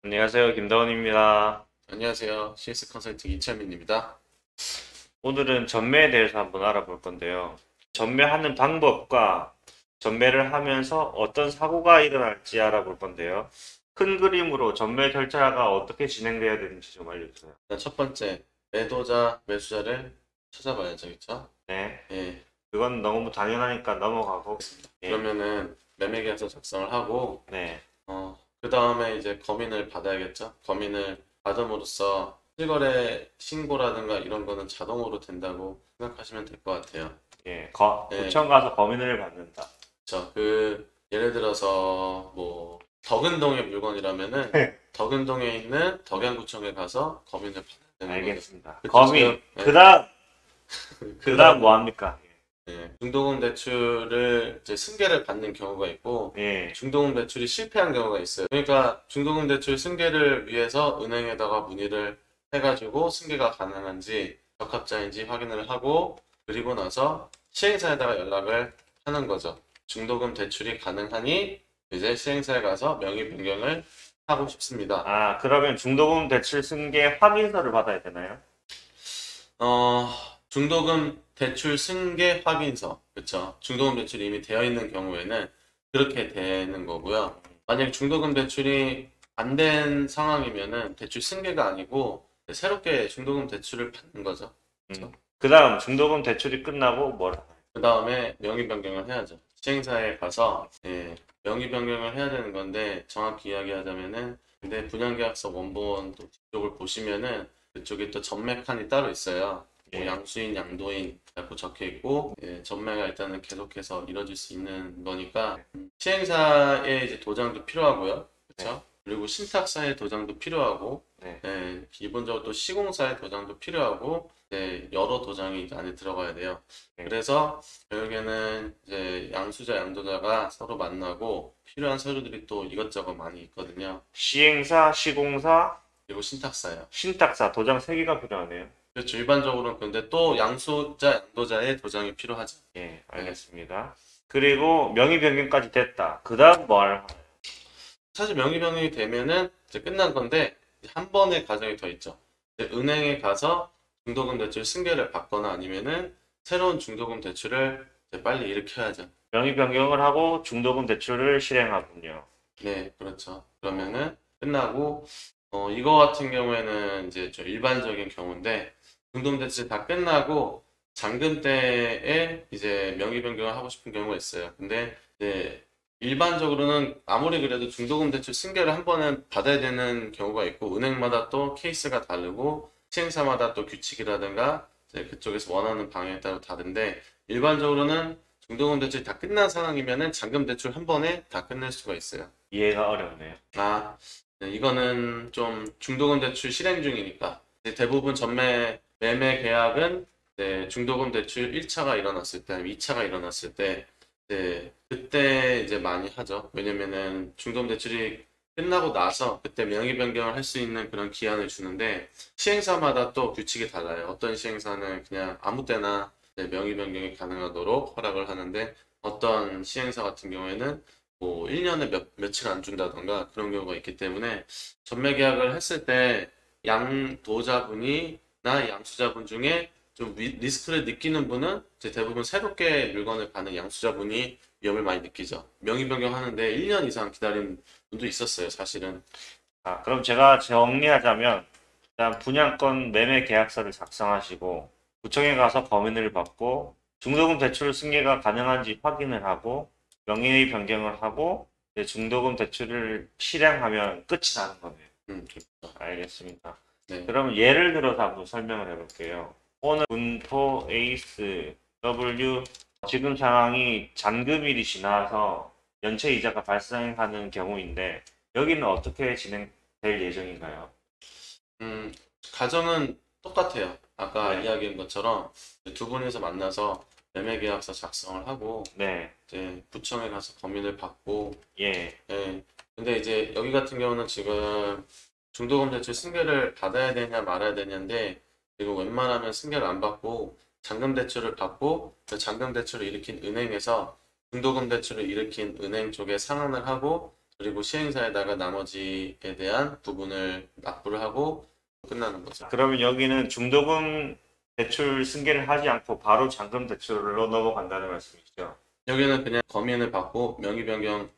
안녕하세요. 김다원입니다. 안녕하세요. CS 컨설팅 이철민입니다. 오늘은 전매에 대해서 한번 알아볼 건데요. 전매하는 방법과 전매를 하면서 어떤 사고가 일어날지 알아볼 건데요. 큰 그림으로 전매 절차가 어떻게 진행돼야 되는지 좀 알려주세요. 일단 첫 번째, 매도자, 매수자를 찾아봐야죠. 그쵸? 네. 예. 그건 너무 당연하니까 넘어가고. 예. 그러면은 매매계약서 작성을 하고, 네. 그 다음에 이제 검인을 받아야겠죠? 검인을 받음으로써 실거래 신고라든가 이런 거는 자동으로 된다고 생각하시면 될 것 같아요. 예. 예. 구청 가서 범인을 받는다. 그쵸. 예를 들어서, 뭐, 덕은동의 물건이라면은, 덕은동에 있는 덕양구청에 가서 검인을 받아야 되는 거죠. 알겠습니다. 그쵸, 범인. 예. 그다음 뭐 합니까? 중도금 대출을 이제 승계를 받는 경우가 있고 예. 중도금 대출이 실패한 경우가 있어요. 그러니까 중도금 대출 승계를 위해서 은행에다가 문의를 해가지고 승계가 가능한지 적합자인지 확인을 하고 그리고 나서 시행사에다가 연락을 하는 거죠. 중도금 대출이 가능하니 이제 시행사에 가서 명의 변경을 하고 싶습니다. 아, 그러면 중도금 대출 승계 확인서를 받아야 되나요? 어, 중도금 대출 승계 확인서, 그쵸? 중도금 대출이 이미 되어 있는 경우에는 그렇게 되는 거고요. 만약 중도금 대출이 안 된 상황이면은 대출 승계가 아니고 새롭게 중도금 대출을 받는 거죠. 그 다음 중도금 대출이 끝나고 뭘 하나요? 그 다음에 명의 변경을 해야죠. 시행사에 가서 명의 변경을 해야 되는 건데 정확히 이야기하자면은 근데 분양계약서 원본 또 뒤쪽을 보시면은 그쪽에 또 전매칸이 따로 있어요. 뭐 예. 양수인, 양도인 라고 적혀 있고 전매가 일단은 계속해서 이뤄질 수 있는 거니까 시행사의 이제 도장도 필요하고요. 그렇죠? 그리고 신탁사의 도장도 필요하고 네. 기본적으로 또 시공사의 도장도 필요하고 여러 도장이 이제 안에 들어가야 돼요. 네. 그래서 결국에는 이제 양수자, 양도자가 서로 만나고 필요한 서류들이 또 이것저것 많이 있거든요. 시행사, 시공사, 그리고 신탁사요. 신탁사 도장 3개가 필요하네요. 그렇죠. 일반적으로는 근데 또 양수자, 양도자의 도장이 필요하죠. 예, 알겠습니다. 그리고 명의 변경까지 됐다. 그 다음 뭘 하나요? 사실 명의 변경이 되면은 이제 끝난 건데 한 번의 과정이 더 있죠. 이제 은행에 가서 중도금 대출 승계를 받거나 아니면은 새로운 중도금 대출을 이제 빨리 일으켜야죠. 명의 변경을 하고 중도금 대출을 실행하군요. 네, 그렇죠. 그러면은 끝나고 이거 같은 경우에는 이제 좀 일반적인 경우인데 중도금 대출 다 끝나고 잔금 때에 이제 명의 변경을 하고 싶은 경우가 있어요. 근데 이제 일반적으로는 아무리 그래도 중도금 대출 승계를 한 번은 받아야 되는 경우가 있고 은행마다 또 케이스가 다르고 시행사마다 또 규칙이라든가 이제 그쪽에서 원하는 방향에 따라 다른데 일반적으로는 중도금 대출이 다 끝난 상황이면은 잔금 대출 한 번에 다 끝낼 수가 있어요. 이해가 어렵네요. 네, 이거는 좀 중도금 대출 실행 중이니까 대부분 매매 계약은 중도금 대출 1차가 일어났을 때, 2차가 일어났을 때 그때 이제 많이 하죠. 왜냐면은 중도금 대출이 끝나고 나서 그때 명의 변경을 할 수 있는 그런 기한을 주는데 시행사마다 또 규칙이 달라요. 어떤 시행사는 그냥 아무 때나 명의 변경이 가능하도록 허락을 하는데 어떤 시행사 같은 경우에는 뭐 1년에 며칠 안 준다던가 그런 경우가 있기 때문에 전매 계약을 했을 때 양도자분이나 양수자분 중에 좀 리스크를 느끼는 분은 이제 대부분 새롭게 물건을 받는 양수자분이 위험을 많이 느끼죠. 명의 변경하는데 1년 이상 기다린 분도 있었어요, 사실은. 아, 그럼 제가 정리하자면 일단 분양권 매매 계약서를 작성하시고 구청에 가서 범인을 받고 중도금 대출 승계가 가능한지 확인을 하고 명의 변경을 하고 이제 중도금 대출을 실행하면 끝이 나는 거네요. 그렇죠. 알겠습니다. 네. 그러면 예를 들어서 한번 설명을 해볼게요. 오늘 군포 에이스 W 지금 상황이 잔금일이 지나서 연체 이자가 발생하는 경우인데 여기는 어떻게 진행될 예정인가요? 가정은 똑같아요. 아까 네. 이야기한 것처럼 두 분이서 만나서 매매 계약서 작성을 하고 네, 이제 구청에 가서 검인을 받고 예, 근데 이제 여기 같은 경우는 지금 중도금 대출 승계를 받아야 되냐 말아야 되냐인데 지금 웬만하면 승계를 안 받고 잔금 대출을 받고 그 잔금 대출을 일으킨 은행에서 중도금 대출을 일으킨 은행 쪽에 상환을 하고 그리고 시행사에다가 나머지에 대한 부분을 납부를 하고 끝나는 거죠. 그러면 여기는 중도금 대출 승계를 하지 않고 바로 잔금 대출로 넘어간다는 말씀이시죠? 여기는 그냥 검인을 받고 명의 변경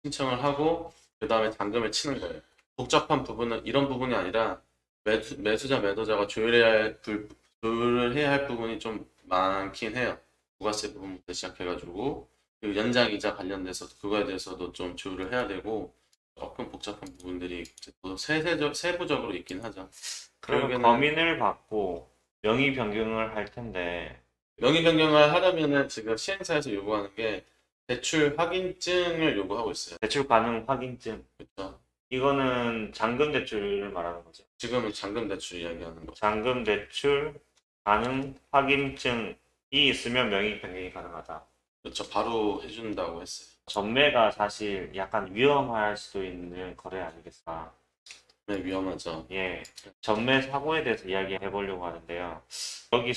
신청을 하고 그 다음에 잔금을 치는 거예요. 복잡한 부분은 이런 부분이 아니라 매수자 매도자가 조율을 해야 할 부분이 좀 많긴 해요. 부가세 부분부터 시작해가지고 그리고 연장이자 관련돼서 그거에 대해서도 좀 조율을 해야 되고 조금 복잡한 부분들이 이제 또 세부적으로 있긴 하죠. 그러면 결국에는 검인을 받고 명의 변경을 할 텐데 명의 변경을 하려면은 지금 시행사에서 요구하는 게 대출 확인증을 요구하고 있어요. 대출 가능 확인증 그렇죠? 이거는 잔금 대출을 말하는 거죠. 지금은 잔금 대출 이야기하는 거죠. 잔금 대출 가능 확인증이 있으면 명의 변경이 가능하다. 그렇죠. 바로 해준다고 했어요. 전매가 사실 약간 위험할 수도 있는 거래 아니겠어요? 네, 위험하죠. 예, 전매 사고에 대해서 이야기해 보려고 하는데요. 여기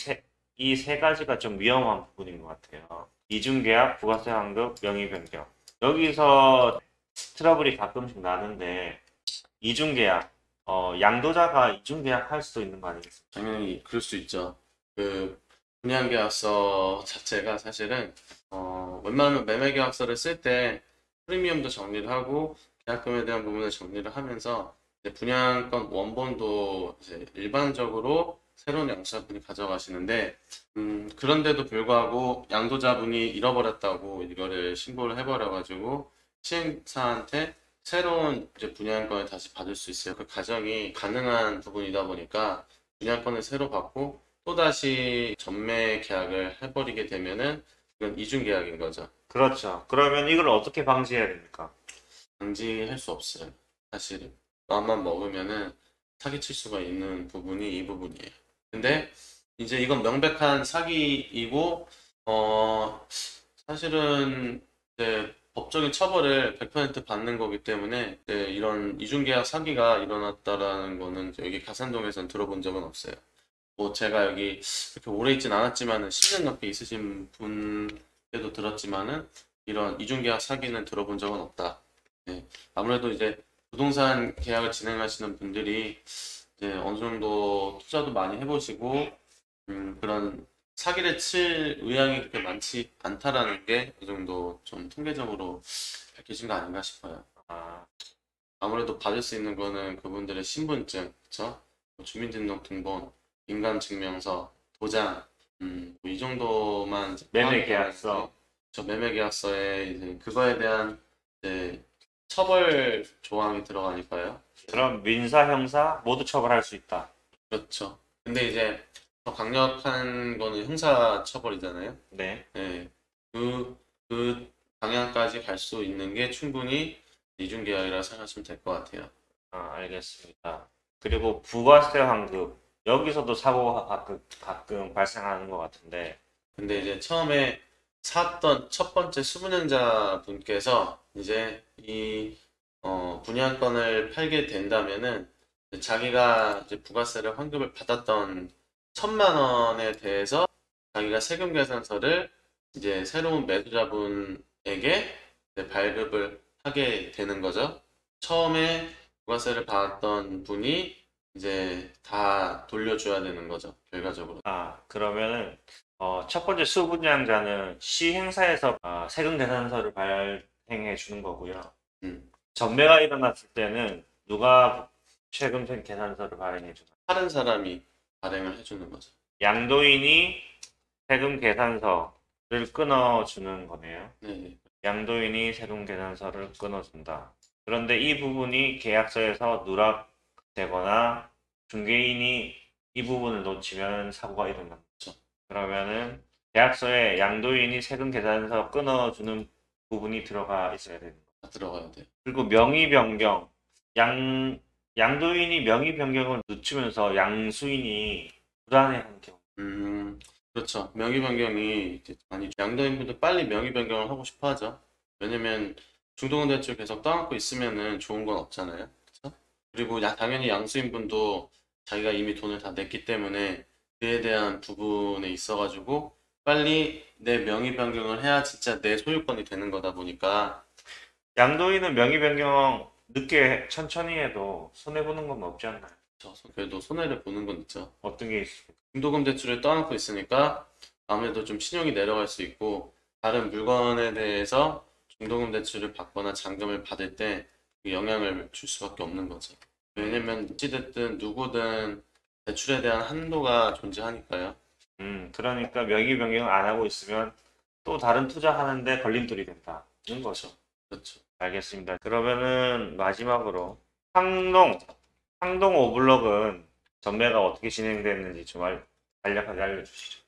이 세 가지가 좀 위험한 부분인 것 같아요. 이중계약, 부가세 환급, 명의 변경. 여기서 트러블이 가끔씩 나는데 이중계약, 양도자가 이중계약 할 수도 있는 거 아니겠습니까? 당연히 그럴 수 있죠. 그 분양계약서 자체가 사실은 웬만하면 매매계약서를 쓸 때 프리미엄도 정리를 하고 계약금에 대한 부분을 정리를 하면서 이제 분양권 원본도 이제 일반적으로 새로운 양도자분이 가져가시는데 그런데도 불구하고 양도자분이 잃어버렸다고 이거를 신고를 해버려가지고 시행사한테 새로운 이제 분양권을 다시 받을 수 있어요. 그 과정이 가능한 부분이다 보니까 분양권을 새로 받고 또다시 전매 계약을 해버리게 되면은 이건 이중 계약인 거죠. 그렇죠. 그러면 이걸 어떻게 방지해야 됩니까? 방지할 수 없어요. 사실은 마음만 먹으면은 사기칠 수가 있는 부분이 이 부분이에요. 근데 이제 이건 명백한 사기이고 사실은 이제 법적인 처벌을 100% 받는 거기 때문에 이제 이런 이중계약 사기가 일어났다라는 거는 여기 가산동에서는 들어본 적은 없어요. 뭐 제가 여기 그렇게 오래 있진 않았지만은 10년 넘게 있으신 분께도 들었지만은 이런 이중계약 사기는 들어본 적은 없다. 네. 아무래도 이제 부동산 계약을 진행하시는 분들이 이제 어느 정도 투자도 많이 해보시고 그런 사기를 칠 의향이 그렇게 많지 않다라는 게 이 정도 좀 통계적으로 밝혀진 거 아닌가 싶어요. 아, 아무래도 받을 수 있는 거는 그분들의 신분증, 그쵸? 뭐 주민등록등본, 인감증명서, 도장, 뭐이 정도만 이제 매매 포함이 계약서. 되는데, 저 매매 계약서에 이제 그거에 대한 이제 처벌 조항이 들어가니까요. 그럼 민사, 형사 모두 처벌할 수 있다. 그렇죠. 근데 이제 더 강력한 거는 형사 처벌이잖아요. 네. 네. 그 방향까지 갈 수 있는 게 충분히 이중계약이라 생각하시면 될 것 같아요. 아, 알겠습니다. 그리고 부가세 환급. 여기서도 사고가 가끔 발생하는 것 같은데, 근데 이제 처음에 샀던 첫 번째 수분양자 분께서 이제 이 분양권을 팔게 된다면은 자기가 이제 부가세를 환급을 받았던 1,000만 원에 대해서 자기가 세금 계산서를 이제 새로운 매수자분에게 이제 발급을 하게 되는 거죠. 처음에 부가세를 받았던 분이 이제 다 돌려줘야 되는 거죠. 결과적으로. 그러면은, 첫 번째 수분양자는 시행사에서 세금 계산서를 발행해 주는 거고요. 음. 전매가 일어났을 때는 누가 세금 계산서를 발행해 주나? 다른 사람이 발행을 해주는 거죠. 양도인이 세금 계산서를 끊어주는 거네요. 네. 양도인이 세금 계산서를 끊어준다. 그런데 이 부분이 계약서에서 누락되거나 중개인이 이 부분을 놓치면 사고가 일어납니다. 그러면은 계약서에 양도인이 세금 계산서 끊어주는 부분이 들어가 있어야 되는 거예요. 다 들어가야 돼요. 그리고 명의 변경, 양도인이 명의 변경을 늦추면서 양수인이 불안해하는 경우. 그렇죠. 명의 변경이 이제 많이 양도인분들 빨리 명의 변경을 하고 싶어 하죠. 왜냐면 중도금 대출 계속 떠안고 있으면은 좋은 건 없잖아요. 그렇죠? 그리고 당연히 양수인분도 자기가 이미 돈을 다 냈기 때문에 그에 대한 부분에 있어가지고 빨리 내 명의 변경을 해야 진짜 내 소유권이 되는 거다 보니까 양도인은 명의 변경 늦게 천천히 해도 손해보는 건 없지 않나요? 그래도 손해를 보는 건 있죠. 어떤 게 있을까요? 중도금 대출을 떠안고 있으니까 아무래도 좀 신용이 내려갈 수 있고 다른 물건에 대해서 중도금 대출을 받거나 잔금을 받을 때 영향을 줄 수밖에 없는 거죠. 왜냐면 어찌됐든 누구든 대출에 대한 한도가 존재하니까요. 그러니까 명의 변경 안 하고 있으면 또 다른 투자하는데 걸림돌이 된다는 거죠. 그렇죠. 알겠습니다. 그러면은 마지막으로 항동 오블록은 전매가 어떻게 진행됐는지 좀 간략하게 알려주시죠.